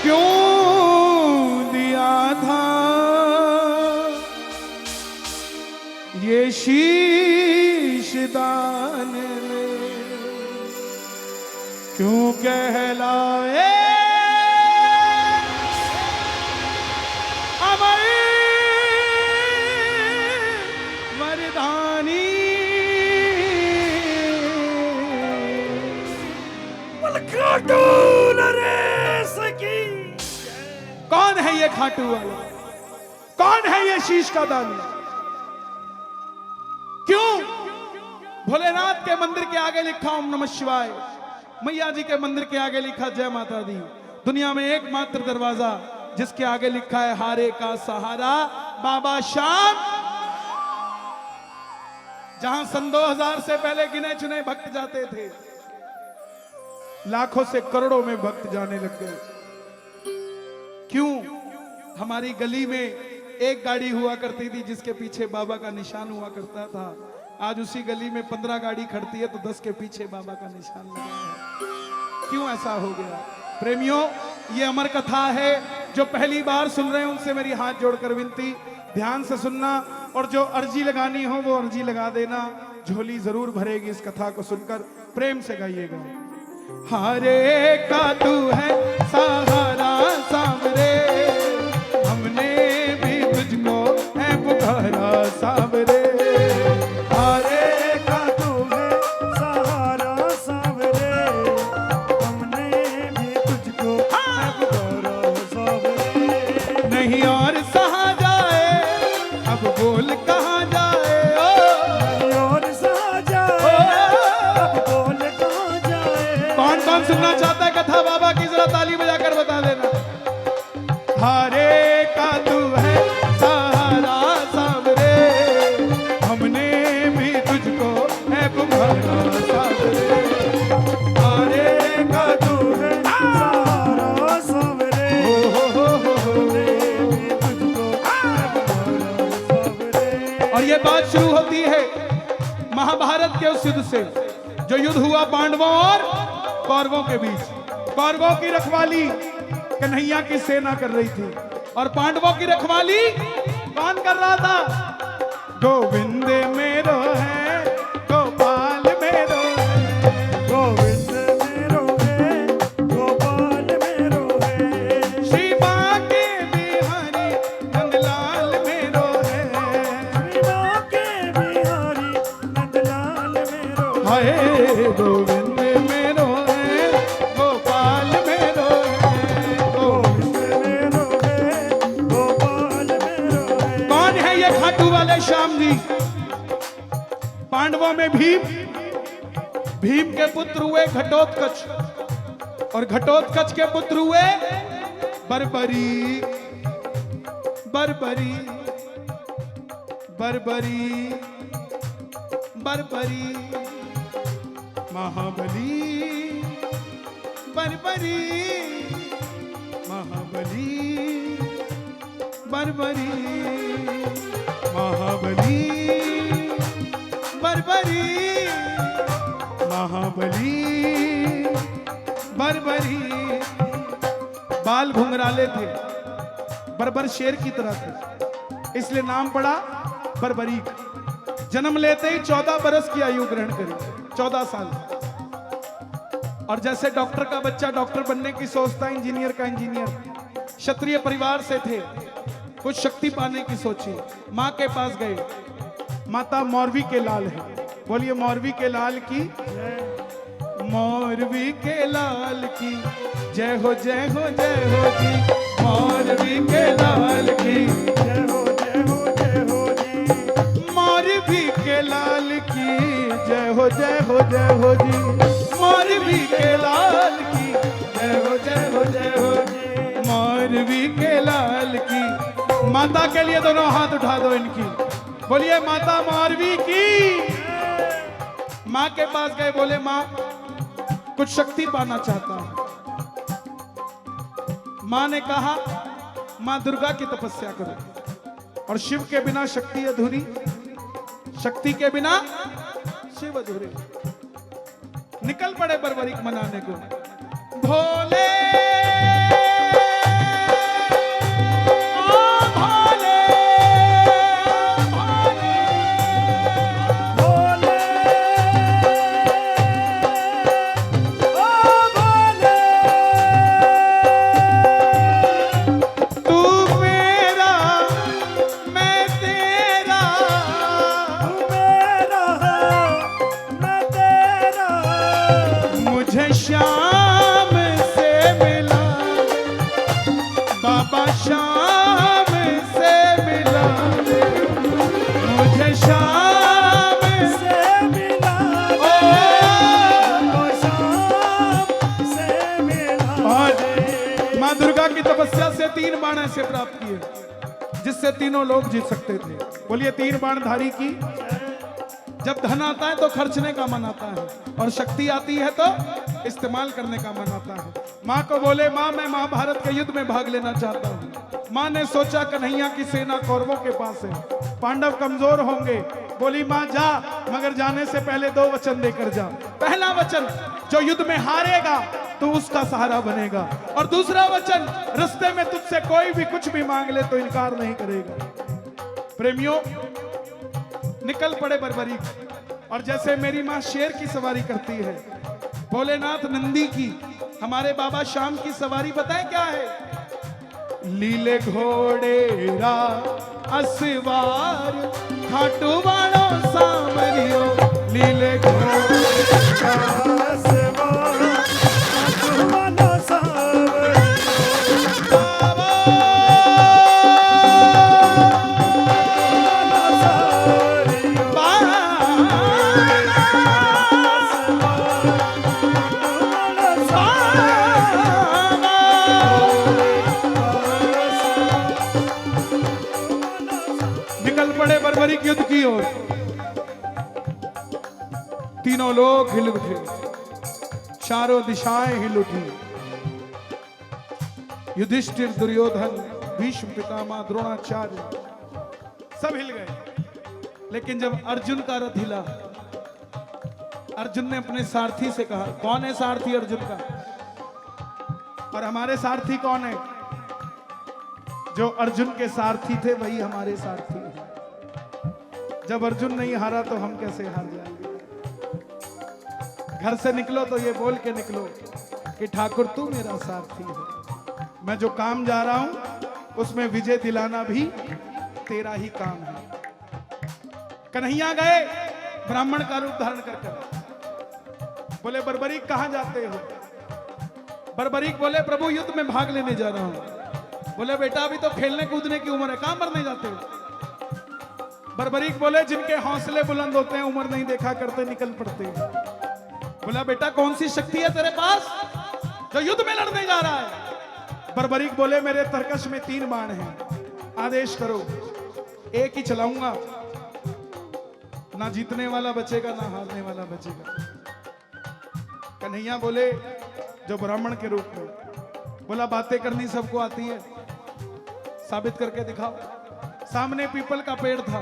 क्यों दिया था ये शीश दान ने, क्यों कहलाए अमर मर्दानी। कौन है ये खाटू वाला? कौन है ये शीश का दानी? क्यों भोलेनाथ के मंदिर के आगे लिखा ओम नमः शिवाय, मैया जी के मंदिर के आगे लिखा जय माता दी। दुनिया में एकमात्र दरवाजा जिसके आगे लिखा है हारे का सहारा बाबा श्याम, जहां सन 2000 से पहले गिने चुने भक्त जाते थे, लाखों से करोड़ों में भक्त जाने लग गए। क्यों हमारी गली में एक गाड़ी हुआ करती थी जिसके पीछे बाबा का निशान हुआ करता था, आज उसी गली में 15 गाड़ी खड़ती है तो 10 के पीछे बाबा का निशान लगा है। क्यों ऐसा हो गया? प्रेमियों, ये अमर कथा है। जो पहली बार सुन रहे हैं उनसे मेरी हाथ जोड़कर विनती, ध्यान से सुनना और जो अर्जी लगानी हो वो अर्जी लगा देना। झोली जरूर भरेगी इस कथा को सुनकर। प्रेम से गाइएगा। हारे का तू है सहारा सावरे, हमने भी तुझको है पुकारा सावरे। हारे का तू है सहारा सावरे, हमने भी तुझको है पुकारा सावरे। नहीं और सहा जाए अब बोल कहाँ जाए, नहीं और सहा जाए अब बोल कहाँ जाए। कौन कौन सुनना चाहता है कथा बाबा की? जरा ताली बजाकर बता देना। हारे का तू है सहारा सावरे, हमने भी तुझको है पुकारा सावरे। हारे का तू है सहारा सावरे, हमने भी तुझको है पुकारा सावरे। और ये बात शुरू होती है महाभारत के उस युद्ध से, जो युद्ध हुआ पांडवों और कौरवों के बीच। कौरवों की रखवाली कन्हैया की सेना कर रही थी और पांडवों की रखवाली कौन कर रहा था? गोविंद मेरो है, गोपाल मेरो है, गोविंद मेरो है, गोपाल मेरो है। श्री बांके बिहारी नंदलाल मेरो है, बिना के बिहारी नंदलाल मेरो है। हाय गोविंद मेरो है, गोपाल मेरो है, गोविंद मेरो है, गोपाल मेरो है। कौन है ये खाटू वाले श्याम जी? पांडवों में भीम, भीम के पुत्र हुए घटोत्कच और घटोत्कच के पुत्र हुए बर्बरी, बर्बरी, बर्बरी, बर्बरी, महाबली, बर्बरी, महाबली, बर्बरी, महाबली, बर्बरी, महाबली, बर्बरी। बाल घुंघराले थे, बर्बर शेर की तरह थे, इसलिए नाम पड़ा बर्बरीक। जन्म लेते ही 14 बरस की आयु ग्रहण करी, 14 साल। और जैसे डॉक्टर का बच्चा डॉक्टर बनने की सोचता, इंजीनियर का इंजीनियर, क्षत्रिय परिवार से थे, कुछ शक्ति पाने की सोची, माँ के पास गए। माता मौरवी के लाल है, बोलिए मौरवी के लाल की, मौरवी के लाल की जय हो जय हो जय हो जी, मौरवी के लाल की जय हो जय हो जय हो जी। मौरवी के लाल की जय हो जय हो जय हो जी, मौरवी के लाल की जय हो जय हो जय हो जी, मौरवी के लाल की। माता के लिए दोनों हाथ उठा दो इनकी, बोलिए माता मौरवी की। माँ के पास गए, बोले माँ कुछ शक्ति पाना चाहता हूं। माँ ने कहा माँ दुर्गा की तपस्या करो, और शिव के बिना शक्ति अधूरी, शक्ति के बिना शिव अधूरे। निकल पड़े बर्बरीक मनाने को। भोले शाम से मिला दे मुझे, शाम से मिला ओ शाम से मिला दे। माँ दुर्गा की तपस्या से 3 बाण ऐसे प्राप्त किए जिससे तीनों लोग जीत सकते थे। बोलिए 3 बाण धारी की। जब धन आता है तो खर्चने का मन आता है, और शक्ति आती है तो इस्तेमाल करने का मन आता है। माँ को बोले, माँ मैं महाभारत के युद्ध में भाग लेना चाहता हूँ। माँ ने सोचा कन्हैया की सेना कौरवों के पास है, पांडव कमजोर होंगे। बोली माँ जा, मगर जाने से पहले 2 वचन देकर जा। पहला वचन, जो युद्ध में हारेगा तो उसका सहारा बनेगा, और दूसरा वचन, रास्ते में तुझसे कोई भी कुछ भी मांग ले तो इनकार नहीं करेगा। प्रेमियों, निकल पड़े बर्बरीक, और जैसे मेरी माँ शेर की सवारी करती है, भोलेनाथ नंदी की, हमारे बाबा श्याम की सवारी बताए क्या है? लीले घोड़े रा असवार खाटू वालो सांवरियो, लीले घोड़े बर्बरीक युद्ध की ओर। तीनों लोग हिल उठे, चारों दिशाएं हिल उठी। युधिष्ठिर, दुर्योधन, भीष्म पितामह, द्रोणाचार्य सब हिल गए। लेकिन जब अर्जुन का रथ हिला, अर्जुन ने अपने सारथी से कहा, कौन है सारथी अर्जुन का? और हमारे सारथी कौन है? जो अर्जुन के सारथी थे वही हमारे सारथी हैं। जब अर्जुन नहीं हारा तो हम कैसे हार जाएंगे? घर से निकलो तो ये बोल के निकलो कि ठाकुर तू मेरा सारथी है, मैं जो काम जा रहा हूं उसमें विजय दिलाना भी तेरा ही काम है। कन्हैया गए ब्राह्मण का रूप धारण कर। बोले बर्बरीक कहां जाते हो? बर्बरीक बोले प्रभु युद्ध में भाग लेने जा रहा हूं। बोले बेटा अभी तो खेलने कूदने की उम्र है, कहां मरने जाते हो? बर्बरीक बोले जिनके हौसले बुलंद होते हैं उम्र नहीं देखा करते, निकल पड़ते हैं। बोला बेटा कौन सी शक्ति है तेरे पास जो युद्ध में लड़ने जा रहा है? बर्बरीक बोले मेरे तरकश में 3 बाण हैं, आदेश करो, एक ही चलाऊंगा, ना जीतने वाला बचेगा ना हारने वाला बचेगा। कन्हैया बोले जो ब्राह्मण के रूप में, बोला बातें करनी सबको आती है, साबित करके दिखाओ। सामने पीपल का पेड़ था,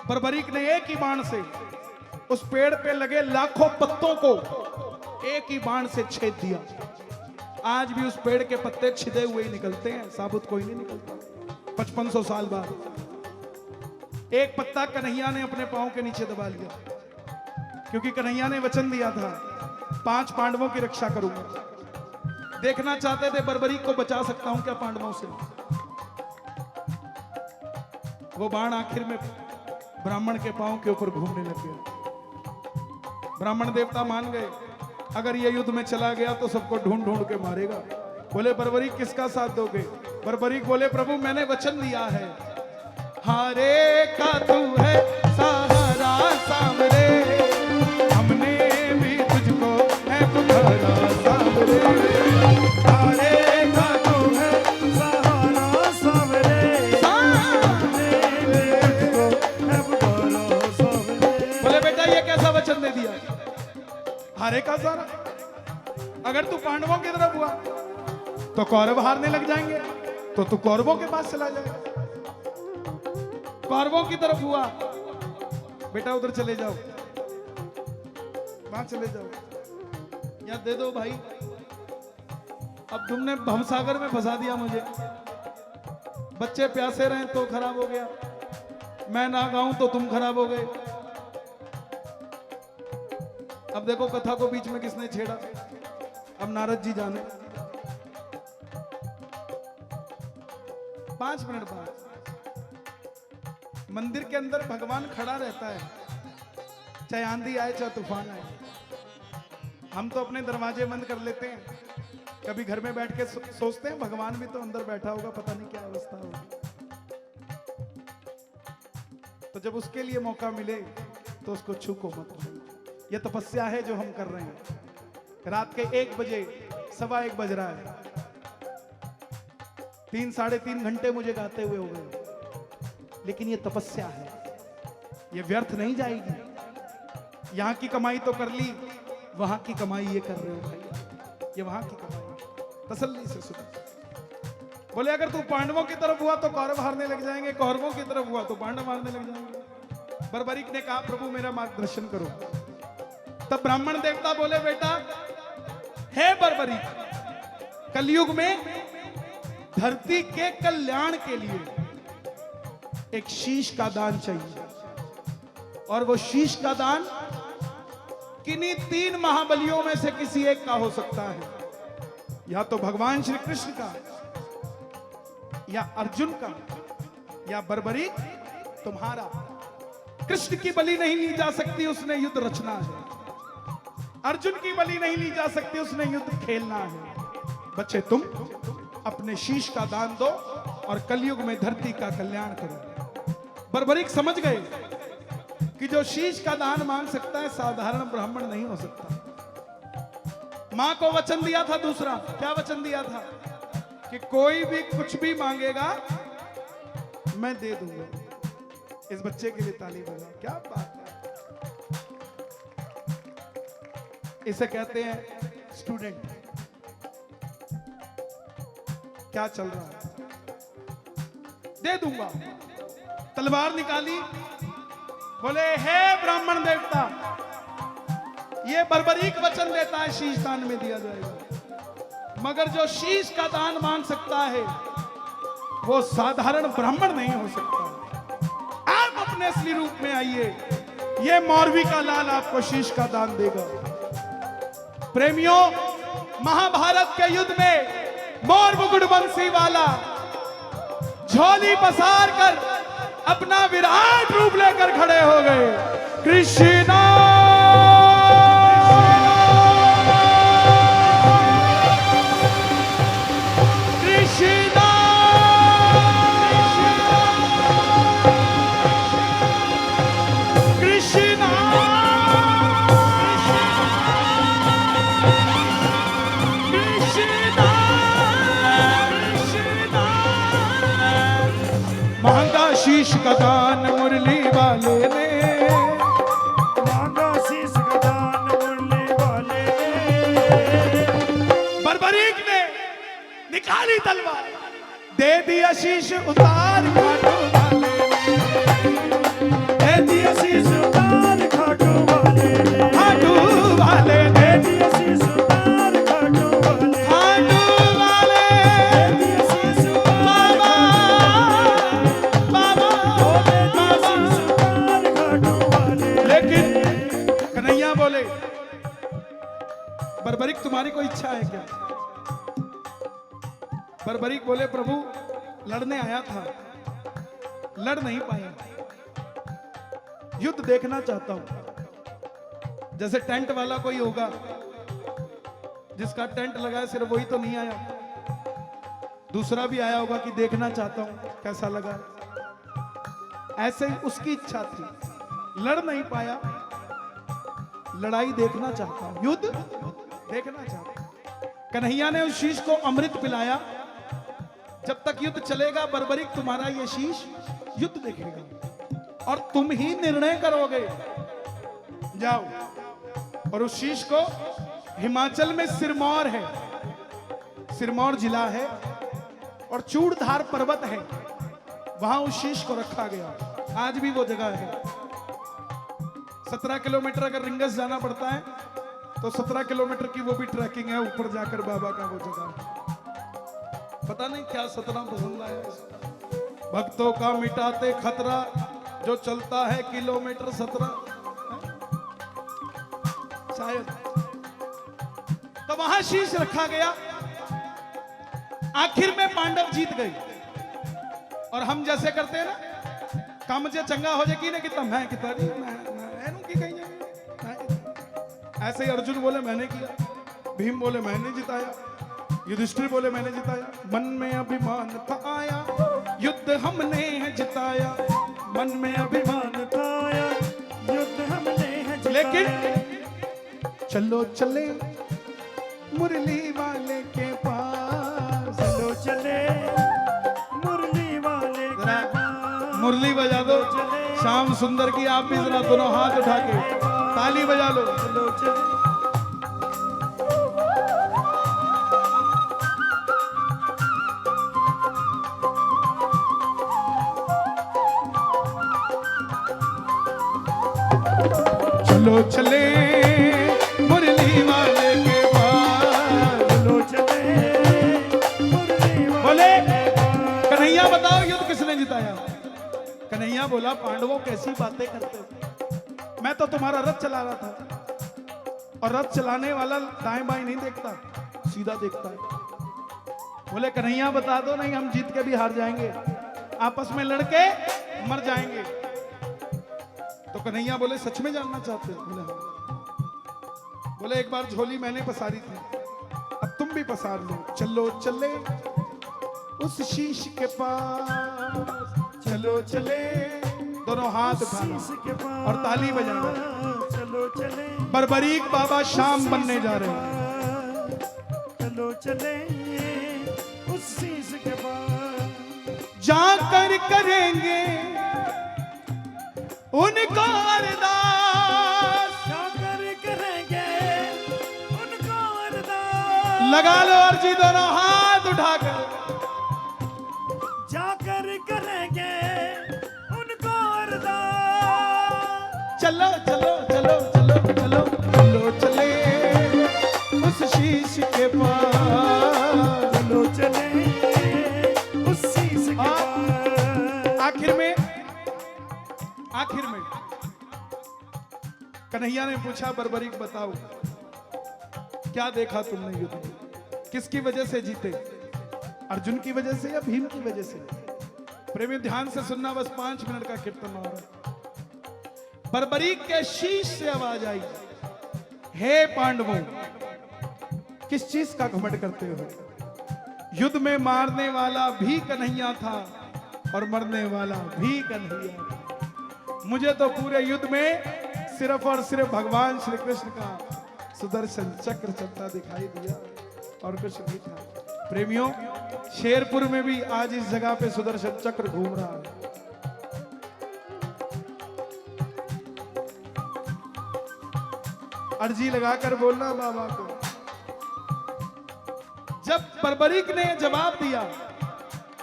बर्बरीक ने एक ही बाण से उस पेड़ पे लगे लाखों पत्तों को एक ही बाण से छेद दिया। आज भी उस पेड़ के पत्ते छिदे हुए ही निकलते हैं, साबुत कोई नहीं निकलता। 5500 साल बाद एक पत्ता कन्हैया ने अपने पांव के नीचे दबा लिया, क्योंकि कन्हैया ने वचन दिया था 5 पांडवों की रक्षा करूंगा। देखना चाहते थे बर्बरीक को बचा सकता हूं क्या पांडवों से। वो बाण आखिर में ब्राह्मण के पांव के ऊपर घूमने लग गया। ब्राह्मण देवता मान गए, अगर ये युद्ध में चला गया तो सबको ढूंढ ढूंढ के मारेगा। बोले बर्बरीक किसका साथ दोगे? बर्बरीक बोले प्रभु मैंने वचन दिया है, हारे का तू है सहारा सामरे, हमने भी तुझको है पुकारा सामरे। हारे का तू है सहारा सामरे, बोले बेटा ये कैसा वचन दे दिया? हारे का सहारा? अगर तू पांडवों की तरफ हुआ तो कौरव हारने लग जाएंगे, तो तू कौरवों के पास चला जाएगा। कौरवों की तरफ हुआ, बेटा उधर चले जाओ, वहां चले जाओ, या दे दो भाई, अब तुमने भवसागर में फंसा दिया मुझे। बच्चे प्यासे रहे तो खराब हो गया, मैं ना गाऊं तो तुम खराब हो गए। अब देखो कथा को बीच में किसने छेड़ा, अब नारद जी जाने। 5 मिनट बाद मंदिर के अंदर भगवान खड़ा रहता है, चाहे आंधी आए चाहे तूफान आए। हम तो अपने दरवाजे बंद कर लेते हैं, कभी घर में बैठ के सोचते हैं भगवान भी तो अंदर बैठा होगा, पता नहीं क्या अवस्था होगी। तो जब उसके लिए मौका मिले तो उसको छू को मत। ये तपस्या है जो हम कर रहे हैं। रात के 1 बजे, 1:15 बज रहा है, 3 साढ़े 3 घंटे मुझे गाते हुए हो गए, लेकिन ये तपस्या है, ये व्यर्थ नहीं जाएगी। यहां की कमाई तो कर ली, वहां की कमाई ये कर रहे हो भाई, ये वहां की कमाई। तसल्ली से सुनो। बोले अगर तू पांडवों की तरफ हुआ तो कौरव हारने लग जाएंगे, कौरवों की तरफ हुआ तो पांडव हारने लग जाएंगे। बर्बरीक ने कहा प्रभु मेरा मार्गदर्शन करो। तब ब्राह्मण देवता बोले बेटा हे बर्बरीक, कलयुग में धरती के कल्याण के लिए एक शीश का दान चाहिए, और वो शीश का दान किन्हीं 3 महाबलियों में से किसी एक का हो सकता है, या तो भगवान श्री कृष्ण का, या अर्जुन का, या बर्बरीक तुम्हारा। कृष्ण की बलि नहीं ली जा सकती, उसने युद्ध रचना है। अर्जुन की बलि नहीं ली जा सकती, उसने युद्ध खेलना है। बच्चे तुम अपने शीश का दान दो और कलयुग में धरती का कल्याण करो। बर्बरीक समझ गए कि जो शीश का दान मांग सकता है साधारण ब्राह्मण नहीं हो सकता। मां को वचन दिया था दूसरा, क्या वचन दिया था? कि कोई भी कुछ भी मांगेगा मैं दे दूंगा। इस बच्चे के लिए ताली बजाओ, क्या बात है। इसे कहते हैं स्टूडेंट। क्या चल रहा है? दे दूंगा। तलवार निकाली, बोले हे ब्राह्मण देवता, ये बर्बरीक वचन देता है शीश दान में दिया जाएगा, मगर जो शीश का दान मांग सकता है वो साधारण ब्राह्मण नहीं हो सकता। आप अपने असली रूप में आइए, ये मौरवी का लाल आपको शीश का दान देगा। प्रेमियों, महाभारत के युद्ध में मोर मुकुट बंसी वाला झोली पसार कर अपना विराट रूप लेकर खड़े हो गए। कृष्णा कृष्णा कृष्णा मांगा शीश का दान मुरली वाले ने, मांगा शीश का दान मुरली वाले ने। बर्बरीक ने निकाली तलवार, दे दिया शीश उतार खाटू वाले ने, दे दिया शीश उतार खाटू वाले ने, खाटू वाले ने, दे दिया शीश उतार खाटू वाले, खाटू वाले, दे दिया शीश उतार बाबा दे दिया शीश उतार खाटू वाले। लेकिन कन्हैया बोले बर्बरीक तुम्हारी कोई इच्छा है क्या? बर्बरीक बोले प्रभु लड़ने आया था, लड़ नहीं पाया, युद्ध देखना चाहता हूं। जैसे टेंट वाला कोई होगा, जिसका टेंट लगा है सिर्फ वही तो नहीं आया, दूसरा भी आया होगा कि देखना चाहता हूं कैसा लगा। ऐसे ही उसकी इच्छा थी, लड़ नहीं पाया, लड़ाई देखना चाहता हूं, युद्ध देखना चाहता हूं। कन्हैया ने उस शीश को अमृत पिलाया। जब तक युद्ध चलेगा बर्बरीक तुम्हारा ये शीश युद्ध देखेगा और तुम ही निर्णय करोगे। जाओ और उस शीश को, हिमाचल में सिरमौर है, सिरमौर जिला है और चूड़धार पर्वत है, वहां उस शीश को रखा गया। आज भी वो जगह है। 17 किलोमीटर अगर रिंगस जाना पड़ता है तो 17 किलोमीटर की वो भी ट्रैकिंग है, ऊपर जाकर बाबा का वो जगह। पता नहीं क्या 17 पसंद आया। भक्तों का मिटाते खतरा, जो चलता है किलोमीटर 17 शायद। तो वहां शीश रखा गया। आखिर में पांडव जीत गए। और हम जैसे करते हैं ना, काम जे चंगा हो जाए कि ना कितना मैं कितना नहीं मैं की कहीं ऐसे ही अर्जुन बोले मैंने किया, भीम बोले मैंने जिताया, युधिष्ठिर बोले मैंने जिताया। मन में अभिमान था आया, युद्ध हमने है जिताया। मन में अभिमान था आया, युद्ध हमने है जिताया। लेकिन चलो चले मुरली वाले के पास, चलो चले मुरली वाले के पास। मुरली बजा दो श्याम सुंदर की। आप भी जरा दोनों हाथ उठा के ताली बजा लो। चलो चले चलो चले मुरली वाले के पास, चलो चले मुरली वाले बोले के पास। कन्हैया बताओ युद्ध किसने जिताया? कन्हैया बोला पांडवों कैसी बातें करते हो, मैं तो तुम्हारा रथ चला रहा था, और रथ चलाने वाला दाएं बाएं नहीं देखता, सीधा देखता है। बोले कन्हैया बता दो, नहीं हम जीत के भी हार जाएंगे, आपस में लड़के मर जाएंगे। तो कन्हैया बोले सच में जानना चाहते हो? बोले हाँ। बोले एक बार झोली मैंने पसारी थी, अब तुम भी पसार लो। चलो चले उस शीश के पास, चलो चले, दोनों हाथ उठाना शीश के पास। और ताली बजाना। चलो चले बर्बरीक बाबा शाम बनने जा रहे हैं। चलो चले उस शीश के पास। जाकर करेंगे उनको अरदास, जाकर करेंगे उनको अरदास। लगा लो अर्जी दोनों हाथ उठाकर। जाकर करेंगे उनको अरदास। चलो चलो चलो चलो चलो चलो चले उस शीश के पास। चलो चले उस शीश के पास। आखिर में कन्हैया ने पूछा बर्बरीक बताओ क्या देखा तुमने युद्ध में, किसकी वजह से जीते, अर्जुन की वजह से या भीम की वजह से? प्रेमी ध्यान से सुनना, बस 5 मिनट का कीर्तन हो रहा है। बर्बरीक के शीश से आवाज आई, हे पांडवों किस चीज का घमंड करते हो? युद्ध में मारने वाला भी कन्हैया था और मरने वाला भी कन्हैया था। मुझे तो पूरे युद्ध में सिर्फ और सिर्फ भगवान श्री कृष्ण का सुदर्शन चक्र चलता दिखाई दिया और कुछ नहीं था। प्रेमियों, शेरपुर में भी आज इस जगह पे सुदर्शन चक्र घूम रहा है। अर्जी लगाकर बोलना बाबा को। जब बर्बरीक ने जवाब दिया,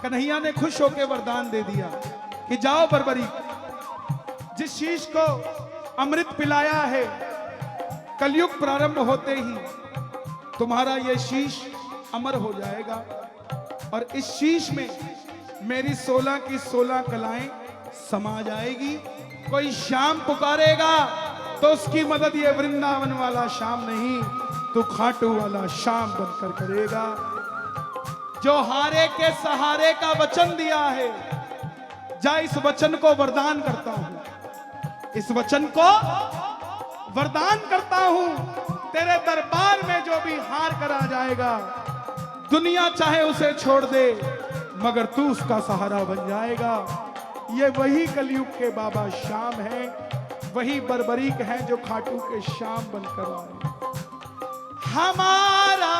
कन्हैया ने खुश होकर वरदान दे दिया कि जाओ बर्बरीक, जिस शीश को अमृत पिलाया है, कलयुग प्रारंभ होते ही तुम्हारा यह शीश अमर हो जाएगा और इस शीश में मेरी 16 की 16 कलाएं समा जाएगी। कोई श्याम पुकारेगा तो उसकी मदद ये वृंदावन वाला श्याम नहीं, तू खाटू वाला श्याम बनकर करेगा। जो हारे के सहारे का वचन दिया है, जा इस वचन को वरदान करता हूं, इस वचन को वरदान करता हूं, तेरे दरबार में जो भी हार कर आ जाएगा, दुनिया चाहे उसे छोड़ दे मगर तू उसका सहारा बन जाएगा। ये वही कलयुग के बाबा श्याम हैं, वही बर्बरीक हैं जो खाटू के श्याम बनकर आए। हमारा